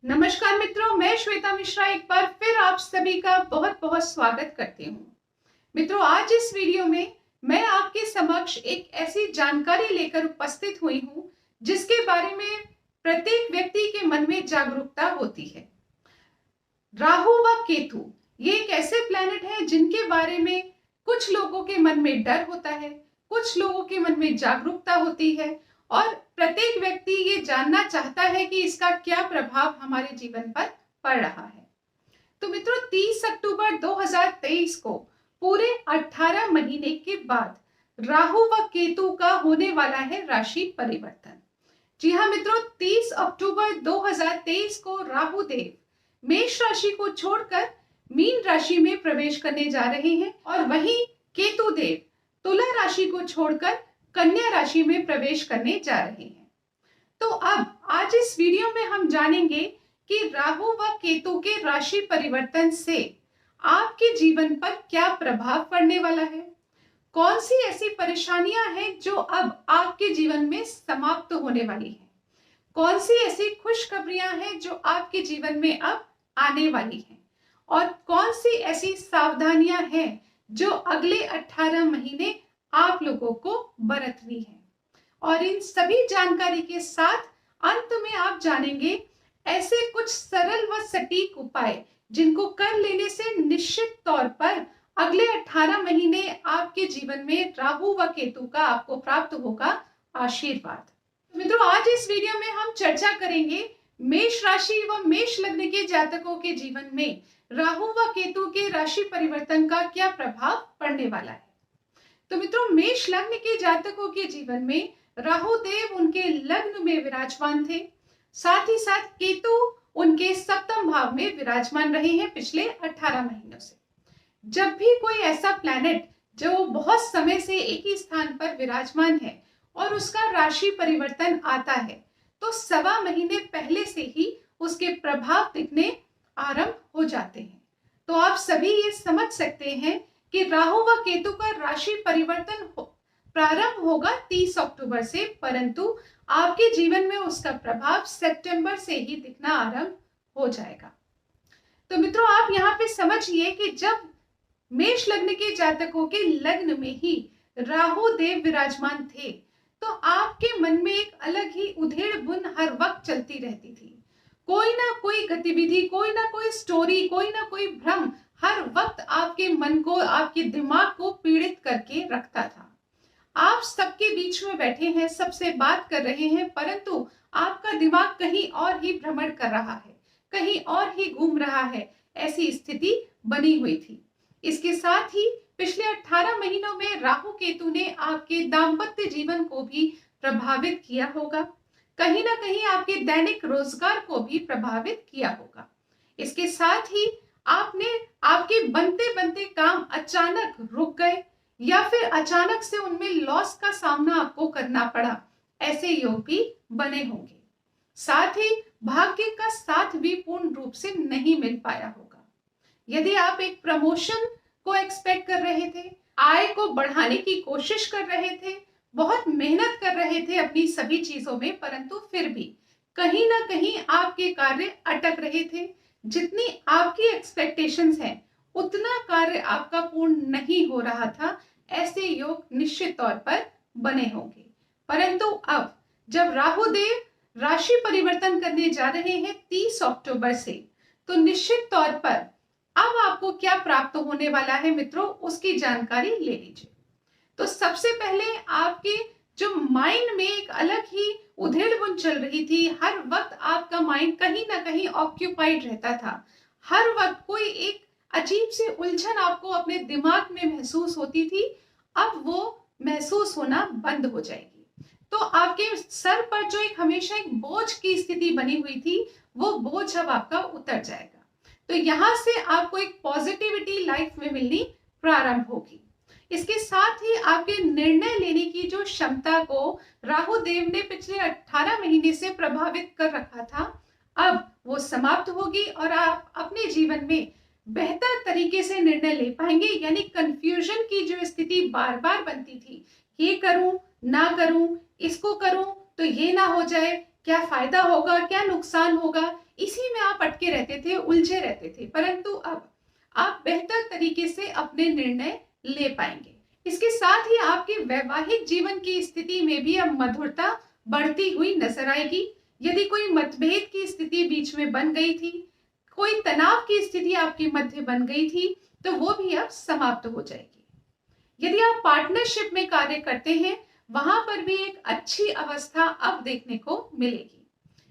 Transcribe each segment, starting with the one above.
नमस्कार मित्रों, मैं श्वेता मिश्रा एक बार फिर आप सभी का बहुत बहुत स्वागत करती हूँ। मित्रों, आज इस वीडियो में मैं आपके समक्ष एक ऐसी जानकारी लेकर उपस्थित हुई हूँ जिसके बारे में प्रत्येक व्यक्ति के मन में जागरूकता होती है। राहु व केतु ये एक ऐसे प्लैनेट हैं जिनके बारे में कुछ लोगों के मन में डर होता है, कुछ लोगों के मन में जागरूकता होती है और प्रत्येक व्यक्ति ये जानना चाहता है कि इसका क्या प्रभाव हमारे जीवन पर पड़ रहा है। तो मित्रों, 30 अक्टूबर 2023 को पूरे 18 महीने के बाद राहु व केतु का होने वाला है राशि परिवर्तन। जी हाँ मित्रों, 30 अक्टूबर 2023 को राहु देव मेष राशि को छोड़कर मीन राशि में प्रवेश करने जा रहे हैं और वहीं केतु देव तुला राशि को छोड़कर कन्या राशि में प्रवेश करने जा रहे हैं। तो अब आज इस वीडियो में हम जानेंगे कि राहु व केतु के राशि परिवर्तन से आपके जीवन पर क्या प्रभाव पड़ने वाला है, कौन सी ऐसी परेशानियां हैं जो अब आपके जीवन में समाप्त होने वाली हैं, कौन सी ऐसी खुशखबरियां हैं जो आपके जीवन में अब आने वाली हैं और कौन सी ऐसी सावधानियां हैं जो अगले 18 महीने आप लोगों को बरतनी है। और इन सभी जानकारी के साथ अंत में आप जानेंगे ऐसे कुछ सरल व सटीक उपाय जिनको कर लेने से निश्चित तौर पर अगले 18 महीने आपके जीवन में राहु व केतु का आपको प्राप्त होगा आशीर्वाद। मित्रों, आज इस वीडियो में हम चर्चा करेंगे मेष राशि व मेष लग्न के जातकों के जीवन में राहु व केतु के राशि परिवर्तन का क्या प्रभाव पड़ने वाला है। तो मित्रों, मेष लग्न के जातकों के जीवन में राहु देव उनके लग्न में विराजमान थे, साथ ही साथ केतु उनके सप्तम भाव में विराजमान रहे हैं पिछले 18 महीनों से। जब भी कोई ऐसा प्लैनेट जो बहुत समय से एक ही स्थान पर विराजमान है और उसका राशि परिवर्तन आता है तो सवा महीने पहले से ही उसके प्रभाव दिखने आरंभ हो जाते हैं। तो आप सभी ये समझ सकते हैं कि राहु व केतु का राशि परिवर्तन प्रारंभ होगा 30 अक्टूबर से, परंतु आपके जीवन में उसका प्रभाव सितंबर से ही दिखना आरंभ हो जाएगा। तो मित्रों, आप यहाँ पे समझिए कि जब मेष लग्न के जातकों के लग्न में ही राहु देव विराजमान थे तो आपके मन में एक अलग ही उधेड़ बुन हर वक्त चलती रहती थी। कोई ना कोई गतिविधि, कोई ना कोई स्टोरी, कोई ना कोई भ्रम हर वक्त आपके मन को, आपके दिमाग को पीड़ित करके रखता था। आप सबके बीच में बैठे हैं, सबसे बात कर रहे हैं, परंतु आपका दिमाग कहीं और ही भ्रमण कर रहा है, कहीं और ही घूम रहा है, ऐसी स्थिति बनी हुई थी। इसके साथ ही पिछले 18 महीनों में राहु केतु ने आपके दाम्पत्य जीवन को भी प्रभावित किया होगा, कहीं ना कहीं आपके दैनिक रोजगार को भी प्रभावित किया होगा। इसके साथ ही आपके बनते बनते काम अचानक रुक गए या फिर अचानक से उनमें लॉस का सामना आपको करना पड़ा, ऐसे योग भी बने होंगे। साथ ही भाग्य का साथ भी पूर्ण रूप से नहीं मिल पाया होगा। यदि आप एक प्रमोशन को एक्सपेक्ट कर रहे थे, आय को बढ़ाने की कोशिश कर रहे थे, बहुत मेहनत कर रहे थे अपनी सभी चीजों में, परंतु फिर भी कहीं ना कहीं आपके कार्य अटक रहे थे। जितनी आपकी एक्सपेक्टेशंस हैं उतना कार्य आपका पूर्ण नहीं हो रहा था, ऐसे योग निश्चित तौर पर बने होंगे। परंतु अब जब राहु देव राशि परिवर्तन करने जा रहे हैं 30 अक्टूबर से, तो निश्चित तौर पर अब आपको क्या प्राप्त होने वाला है मित्रों, उसकी जानकारी ले लीजिए। तो सबसे पहले आपके जो माइंड में एक अलग ही उधेड़-बुन चल रही थी, हर वक्त आपका माइंड कहीं ना कहीं ऑक्यूपाइड रहता था, हर वक्त कोई एक अजीब सी उलझन आपको अपने दिमाग में महसूस होती थी, अब वो महसूस होना बंद हो जाएगी। तो आपके सर पर जो एक हमेशा एक बोझ की स्थिति बनी हुई थी, वो बोझ अब आपका उतर जाएगा। तो यहाँ से आपको एक पॉजिटिविटी लाइफ में मिलनी प्रारंभ होगी। इसके साथ ही आपके निर्णय लेने की जो क्षमता को राहु देव ने पिछले 18 महीने से प्रभावित कर रखा था, अब वो समाप्त होगी और आप अपने जीवन में बेहतर तरीके से निर्णय ले पाएंगे। यानी कंफ्यूजन की जो स्थिति बार बार बनती थी, ये करूं ना करूं, इसको करूं तो ये ना हो जाए, क्या फायदा होगा, क्या नुकसान होगा, इसी में आप अटके रहते थे, उलझे रहते थे। परंतु अब आप बेहतर तरीके से अपने निर्णय ले पाएंगे। इसके साथ ही आपके वैवाहिक जीवन की स्थिति में भी अब मधुरता बढ़ती हुई नजर आएगी। यदि कोई मतभेद की स्थिति बीच में बन गई थी, कोई तनाव की स्थिति आपके मध्य बन गई थी, तो वो भी अब समाप्त हो जाएगी। यदि आप पार्टनरशिप में कार्य करते हैं, वहां पर भी एक अच्छी अवस्था अब देखने को मिलेगी।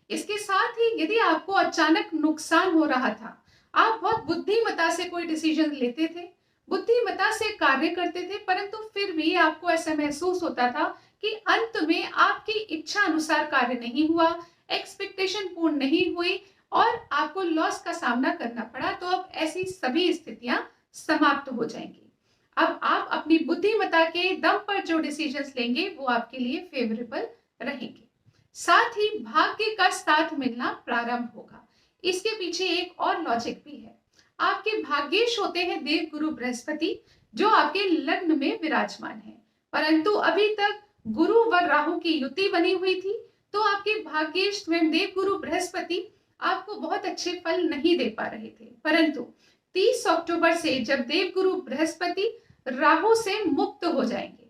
इसके साथ ही यदि आपको अचानक नुकसान हो रहा था, आप बहुत बुद्धिमता से कोई डिसीजन लेते थे, बुद्धिमता से कार्य करते थे, परंतु फिर भी आपको ऐसा महसूस होता था कि अंत में आपकी इच्छा अनुसार कार्य नहीं हुआ, एक्सपेक्टेशन पूर्ण नहीं हुई और आपको लॉस का सामना करना पड़ा, तो अब ऐसी सभी स्थितियां समाप्त हो जाएंगी। अब आप अपनी बुद्धिमता के दम पर जो डिसीजंस लेंगे वो आपके लिए फेवरेबल रहेंगे। साथ ही भाग्य का साथ मिलना प्रारंभ होगा। इसके पीछे एक और लॉजिक भी है। आपके भाग्येश होते हैं देव गुरु बृहस्पति, जो आपके लग्न में विराजमान है, परंतु अभी तक गुरु व राहु की युति बनी हुई थी, तो आपके भाग्येश स्वयं देव गुरु बृहस्पति आपको बहुत अच्छे फल नहीं दे पा रहे थे। परंतु 30 अक्टूबर से जब देव गुरु बृहस्पति राहु से मुक्त हो जाएंगे,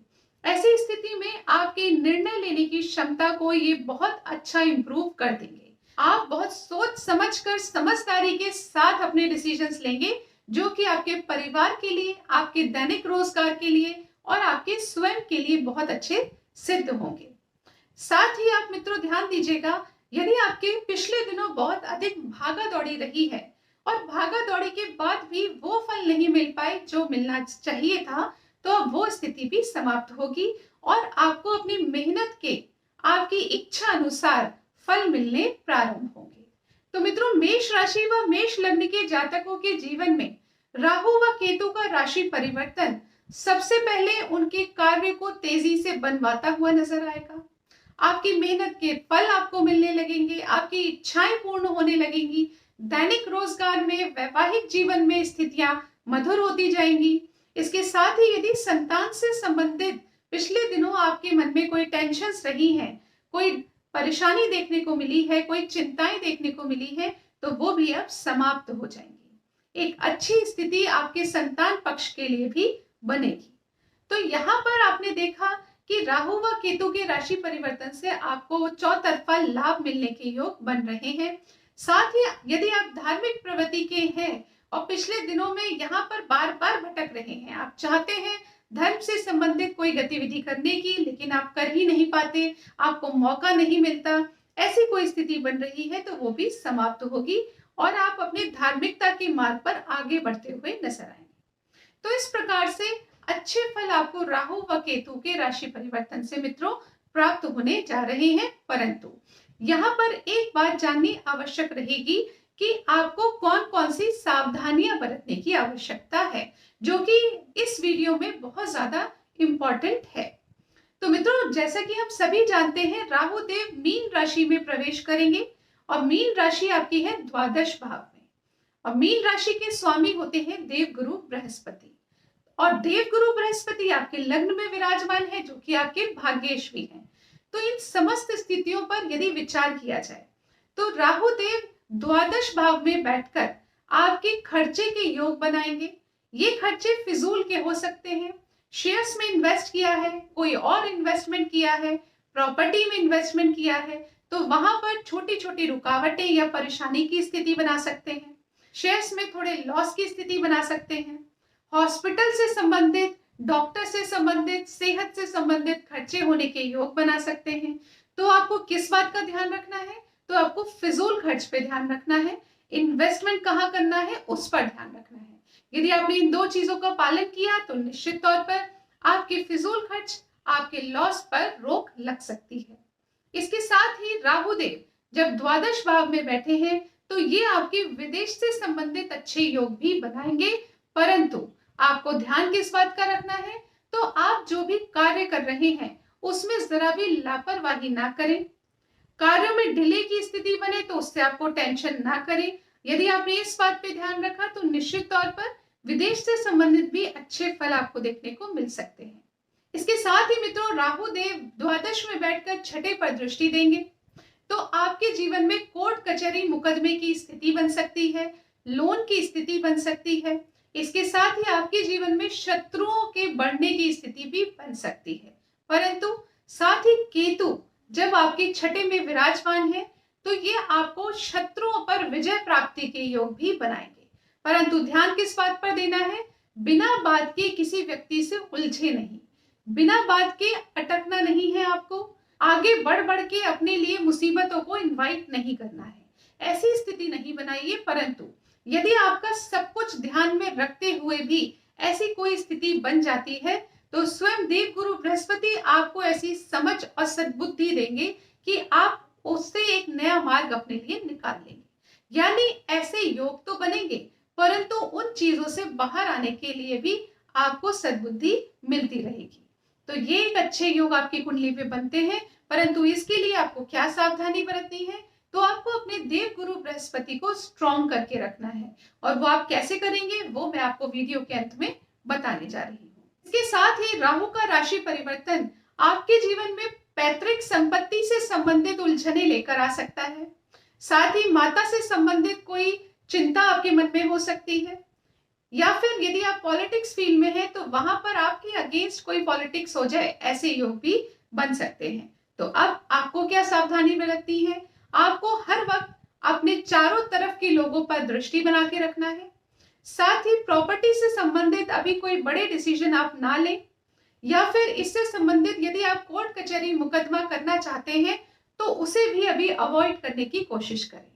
ऐसी स्थिति में आपके निर्णय लेने की क्षमता को ये बहुत अच्छा इंप्रूव कर देंगे। आप बहुत सोच समझकर, समझदारी के साथ अपने डिसीजंस लेंगे, जो कि आपके परिवार के लिए, आपके दैनिक रोजगार के लिए और आपके स्वयं के लिए बहुत अच्छे सिद्ध होंगे। साथ ही आप मित्रों ध्यान दीजिएगा, यदि आपके पिछले दिनों बहुत अधिक भागा दौड़ी रही है और भागा दौड़ी के बाद भी वो फल नहीं मिल पाए जो मिलना चाहिए था, तो अब वो स्थिति भी समाप्त होगी और आपको अपनी मेहनत के, आपकी इच्छा अनुसार फल मिलने प्रारंभ होंगे। तो मित्रों, मेष राशि व मेष लग्न के जातकों के जीवन में राहु व केतु का राशि परिवर्तन सबसे पहले उनके कार्य को तेजी से बनवाता हुआ नजर आएगा। आपकी मेहनत के फल आपको मिलने लगेंगे, आपकी इच्छाएं पूर्ण होने लगेंगी, दैनिक रोजगार में, वैवाहिक जीवन में स्थितियां मधुर होती जाएंगी। इसके साथ ही यदि संतान से संबंधित पिछले दिनों आपके मन में कोई टेंशन्स रही हैं, कोई परेशानी देखने को मिली है, कोई चिंताएं देखने को मिली है, तो वो भी अब समाप्त हो जाएंगी। एक अच्छी स्थिति आपके संतान पक्ष के लिए भी बनेगी। तो यहाँ पर आपने देखा कि राहु व केतु के राशि परिवर्तन से आपको चौतरफा लाभ मिलने के योग बन रहे हैं। साथ ही यदि आप धार्मिक प्रवृत्ति के हैं और पिछले दिनों में यहाँ पर बार बार भटक रहे हैं, आप चाहते हैं धर्म से संबंधित कोई गतिविधि करने की, लेकिन आप कर ही नहीं पाते, आपको मौका नहीं मिलता, ऐसी कोई स्थिति बन रही है, तो वो भी समाप्त होगी और आप अपने धार्मिकता के मार्ग पर आगे बढ़ते हुए नजर आएंगे। तो इस प्रकार से अच्छे फल आपको राहु व केतु के राशि परिवर्तन से मित्रों प्राप्त होने जा रहे हैं। परंतु यहाँ पर एक बात जाननी आवश्यक रहेगी कि आपको कौन कौन सी सावधानियां बरतने की आवश्यकता है, जो कि इस वीडियो में बहुत ज्यादा इंपॉर्टेंट है। तो मित्रों, जैसा कि हम सभी जानते हैं, राहु देव मीन राशि में प्रवेश करेंगे और मीन राशि आपकी है द्वादश भाव में, और मीन राशि के स्वामी होते हैं देव गुरु बृहस्पति, और देव गुरु बृहस्पति आपके लग्न में विराजमान है, जो कि आपके भाग्येश भी हैं। तो इन समस्त स्थितियों पर यदि विचार किया जाए, तो राहु देव द्वादश भाव में बैठकर आपके खर्चे के योग बनाएंगे। ये खर्चे फिजूल के हो सकते हैं, शेयर्स में इन्वेस्ट किया है, कोई और इन्वेस्टमेंट किया है, प्रॉपर्टी में इन्वेस्टमेंट किया है, तो वहां पर छोटी छोटी रुकावटें या परेशानी की स्थिति बना सकते हैं। शेयर्स में थोड़े लॉस की स्थिति बना सकते हैं। हॉस्पिटल से संबंधित, डॉक्टर से संबंधित, सेहत से संबंधित खर्चे होने के योग बना सकते हैं। तो आपको किस बात का ध्यान रखना है? तो आपको फिजूल खर्च पे ध्यान रखना है, इन्वेस्टमेंट कहाँ करना है उस पर ध्यान रखना है। यदि आपने इन दो चीजों का पालन किया तो निश्चित तौर पर आपके फिजूल खर्च, आपके लॉस पर रोक लग सकती है। इसके साथ ही राहु देव जब द्वादश भाव में बैठे हैं, तो ये आपके विदेश से संबंधित अच्छे योग भी बनाएंगे। परंतु आपको ध्यान किस बात का रखना है? तो आप जो भी कार्य कर रहे हैं उसमें जरा भी लापरवाही ना करें। कार्यों में डिले की स्थिति बने तो उससे आपको टेंशन ना करें। यदि आपने इस बात पे ध्यान रखा तो निश्चित तौर पर विदेश से संबंधित भी अच्छे फल आपको देखने को मिल सकते हैं। इसके साथ ही मित्रों, राहु देव द्वादश में बैठकर छठे पर दृष्टि देंगे। तो आपके जीवन में कोर्ट कचहरी मुकदमे की स्थिति बन सकती है, लोन की स्थिति बन सकती है। इसके साथ ही आपके जीवन में शत्रुओं के बढ़ने की स्थिति भी बन सकती है। परंतु साथ ही केतु जब आपके छठे में विराजमान है तो ये आपको शत्रुओं पर विजय प्राप्ति के योग भी बनाएंगे। परंतु ध्यान किस बात पर देना है, बिना बात के किसी व्यक्ति से उलझे नहीं, बिना बात के अटकना नहीं है, आपको आगे बढ़ बढ़ के अपने लिए मुसीबतों को इनवाइट नहीं करना है, ऐसी स्थिति नहीं बनाइए। परंतु यदि आपका सब कुछ ध्यान में रखते हुए भी ऐसी कोई स्थिति बन जाती है तो स्वयं देव गुरु बृहस्पति आपको ऐसी समझ और सद्बुद्धि देंगे कि आप उससे एक नया मार्ग अपने लिए निकाल लेंगे। यानी ऐसे योग तो बनेंगे परंतु उन चीजों से बाहर आने के लिए भी आपको सद्बुद्धि मिलती रहेगी। तो ये एक अच्छे योग आपकी कुंडली पे बनते हैं। परंतु इसके लिए आपको क्या सावधानी बरतनी है, तो आपको अपने देव गुरु बृहस्पति को स्ट्रॉन्ग करके रखना है। और वो आप कैसे करेंगे वो मैं आपको वीडियो के अंत में बताने जा रही हूँ। इसके साथ ही राहु का राशि परिवर्तन आपके जीवन में पैतृक संपत्ति से संबंधित उलझने लेकर आ सकता है। साथ ही माता से संबंधित कोई चिंता आपके मन में हो सकती है, या फिर यदि आप पॉलिटिक्स फील्ड में हैं तो वहां पर आपके अगेंस्ट कोई पॉलिटिक्स हो जाए, ऐसे योग भी बन सकते हैं। तो अब आपको क्या सावधानी बरतनी है, आपको हर वक्त अपने चारों तरफ के लोगों पर दृष्टि बना के रखना है। साथ ही प्रॉपर्टी से संबंधित अभी कोई बड़े डिसीजन आप ना लें, या फिर इससे संबंधित यदि आप कोर्ट कचहरी मुकदमा करना चाहते हैं तो उसे भी अभी अवॉइड करने की कोशिश करें।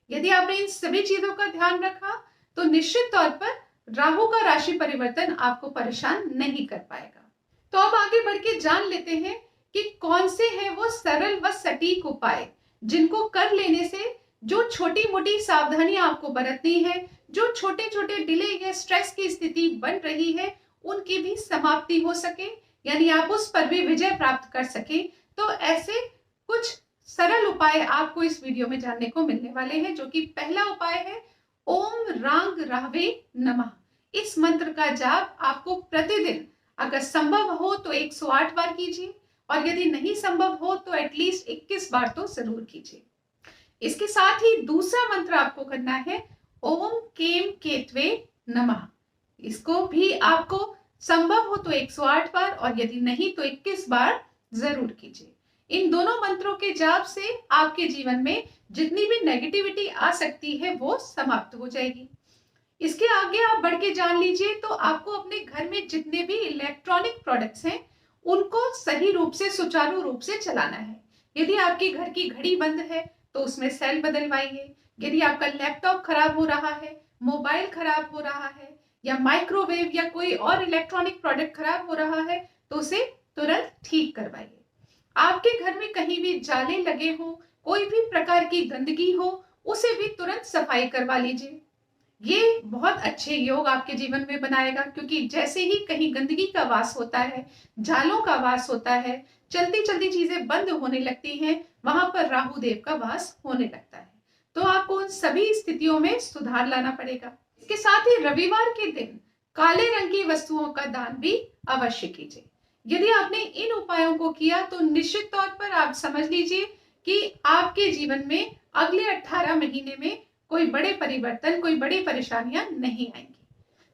यदि आपने इन सभी चीजों का ध्यान रखा तो निश्चित तौर पर राहु का राशि परिवर्तन आपको परेशान नहीं कर पाएगा। तो अब आगे बढ़ के जान लेते हैं कि कौन से हैं वो सरल व सटीक उपाय जिनको कर लेने से जो छोटी मोटी सावधानियां आपको बरतनी है, जो छोटे छोटे डिले या स्ट्रेस की स्थिति बन रही है, उनकी भी समाप्ति हो सके, यानी आप उस पर भी विजय प्राप्त कर सके। तो ऐसे कुछ सरल उपाय आपको इस वीडियो में जानने को मिलने वाले हैं, जो कि पहला उपाय है ओम रांग राहवे नमः। इस मंत्र का जाप आपको प्रतिदिन अगर संभव हो तो 108 बार कीजिए, और यदि नहीं संभव हो तो एटलीस्ट 21 बार तो जरूर कीजिए। इसके साथ ही दूसरा मंत्र आपको करना है ओम केम केतवे नमः। इसको भी आपको संभव हो तो 108 बार और यदि नहीं तो 21 बार जरूर कीजिए। इन दोनों मंत्रों के जाप से आपके जीवन में जितनी भी नेगेटिविटी आ सकती है वो समाप्त हो जाएगी। इसके आगे आप बढ़ के जान लीजिए तो आपको अपने घर में जितने भी इलेक्ट्रॉनिक प्रोडक्ट्स हैं उनको सही रूप से सुचारू रूप से चलाना है। यदि आपके घर की घड़ी बंद है तो उसमें सेल बदलवाइए। यदि आपका लैपटॉप खराब हो रहा है, मोबाइल खराब हो रहा है, या माइक्रोवेव या कोई और इलेक्ट्रॉनिक प्रोडक्ट खराब हो रहा है तो उसे तुरंत ठीक करवाइए। आपके घर में कहीं भी जाले लगे हो, कोई भी प्रकार की गंदगी हो, उसे भी तुरंत सफाई करवा लीजिए। ये बहुत अच्छे योग आपके जीवन में बनाएगा, क्योंकि जैसे ही कहीं गंदगी का वास होता है, जालों का वास होता है, चलती चलती चीजें बंद होने लगती हैं, वहां पर राहु देव का वास होने लगता है। तो आपको उन सभी स्थितियों में सुधार लाना पड़ेगा। इसके साथ ही रविवार के दिन काले रंग की वस्तुओं का दान भी अवश्य कीजिए। यदि आपने इन उपायों को किया तो निश्चित तौर पर आप समझ लीजिए कि आपके जीवन में अगले 18 महीने में कोई बड़े परिवर्तन, कोई बड़ी परेशानियां नहीं आएंगी।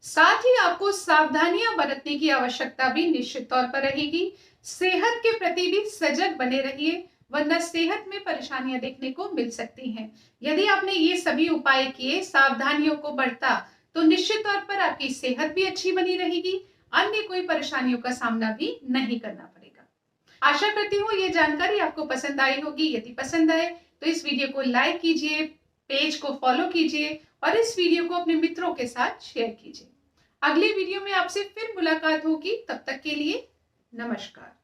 साथ ही आपको सावधानियां बरतने की आवश्यकता भी निश्चित तौर पर रहेगी। सेहत के प्रति भी सजग बने रहिए, वरना सेहत में परेशानियां देखने को मिल सकती हैं। यदि आपने ये सभी उपाय किए, सावधानियों को बरता, तो निश्चित तौर पर आपकी सेहत भी अच्छी बनी रहेगी, अन्य कोई परेशानियों का सामना भी नहीं करना पड़ेगा। आशा करती हूँ ये जानकारी आपको पसंद आई होगी। यदि पसंद आए तो इस वीडियो को लाइक कीजिए, पेज को फॉलो कीजिए और इस वीडियो को अपने मित्रों के साथ शेयर कीजिए। अगले वीडियो में आपसे फिर मुलाकात होगी, तब तक के लिए नमस्कार।